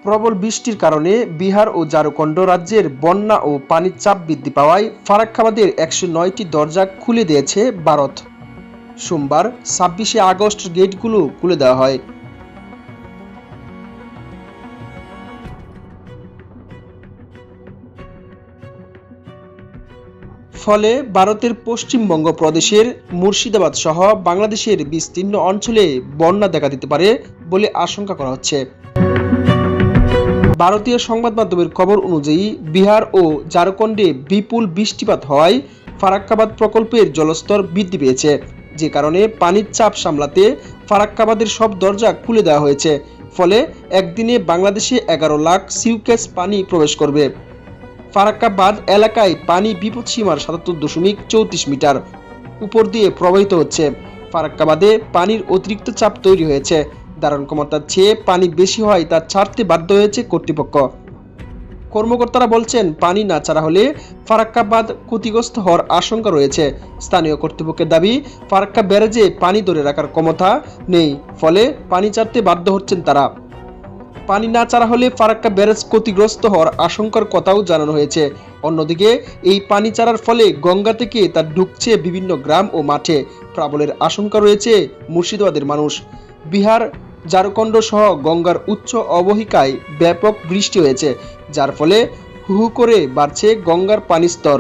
প্রবল বৃষ্টির কারণে বিহার ও ঝাড়খণ্ড রাজ্যের বন্যা ও পানির চাপ বৃদ্ধি পাওয়ায় ফারাক্কাবাদের ১০৯টি দরজা খুলে দিয়েছে ভারত। সোমবার ২৬শে আগস্ট গেটগুলো খুলে দেওয়া হয়। ফলে ভারতের পশ্চিমবঙ্গ প্রদেশের মুর্শিদাবাদ সহ বাংলাদেশের বিস্তীর্ণ অঞ্চলে বন্যা দেখা দিতে পারে বলে আশঙ্কা করা হচ্ছে। ভারতীয় সংবাদ মাধ্যমের খবর অনুযায়ী বিহার ও ঝাড়খণ্ডে বিপুল বৃষ্টিপাত হওয়ায় ফারাক্কাবাদ প্রকল্পের জলস্তর বৃদ্ধি পেয়েছে, যে কারণে পানির চাপ সামলাতে ফারাক্কাবাদের সব দরজা খুলে দেওয়া হয়েছে। ফলে একদিনে বাংলাদেশে ১১ লাখ সিউকেস পানি প্রবেশ করবে। ফারাক্কাবাদ এলাকায় পানি বিপদসীমার ৭৭.৩৪ মিটার উপর দিয়ে প্রবাহিত হচ্ছে। ফারাক্কাবাদে পানির অতিরিক্ত চাপ তৈরি হয়েছে। ধারণ ক্ষমতার চেয়ে পানি বেশি হয় তা ছাড়তে বাধ্য হয়েছে কর্তৃপক্ষ। কর্মকর্তারা বলছেন, পানি না ছাড়া হলে ফারাক্কাবাদ ক্ষতিগ্রস্ত হওয়ার আশঙ্কা রয়েছে। স্থানীয় কর্তৃপক্ষের দাবি, ফারাক্কা ব্যারেজে পানি ধরে রাখার ক্ষমতা নেই, ফলে পানি ছাড়তে বাধ্য হচ্ছেন তারা। পানি না ছাড়া হলে ফারাক্কা ব্যারেজ ক্ষতিগ্রস্ত হওয়ার আশঙ্কার কথাও জানানো হয়েছে। অন্যদিকে এই পানি ছাড়ার ফলে গঙ্গা থেকে তা ঢুকছে বিভিন্ন গ্রাম ও মাঠে। প্লাবনের আশঙ্কা রয়েছে মুর্শিদাবাদের মানুষ। বিহার, ঝাড়খণ্ড সহ গঙ্গার উচ্চ অববাহিকায় ব্যাপক বৃষ্টি হয়েছে, যার ফলে হু হু করে বাড়ছে গঙ্গার পানির স্তর।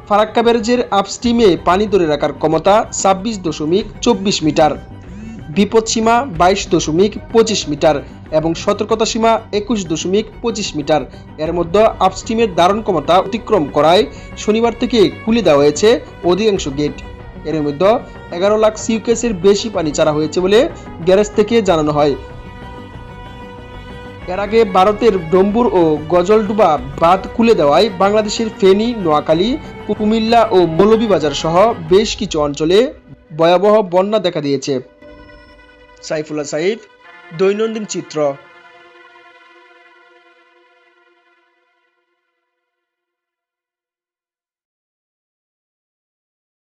ফারাক্কা ব্যারেজের আপস্ট্রিমে পানি ধরে রাখার ক্ষমতা ২৬.২৪ মিটার, বিপদসীমা ২২.২৫ মিটার এবং সতর্কতা সীমা ২১.২৫ মিটার। এর মধ্যে আপস্ট্রিমের ধারণ ক্ষমতা অতিক্রম করায় শনিবার থেকে খুলে দেওয়া হয়েছে অধিকাংশ গেট। এর মধ্যে ১১ লাখ সিউকেসের বেশি পানি ছাড়া হয়েছে বলে গ্যারেজ থেকে জানানো হয়। এর আগে ভারতের ডম্বুর ও গজলডুবা বাঁধ খুলে দেওয়ায় বাংলাদেশের ফেনী, নোয়াখালী, কুমিল্লা ও মৌলভীবাজার সহ বেশ কিছু অঞ্চলে ভয়াবহ বন্যা দেখা দিয়েছে। সাইফুল্লাহ সাইফ, দৈনন্দিন চিত্র।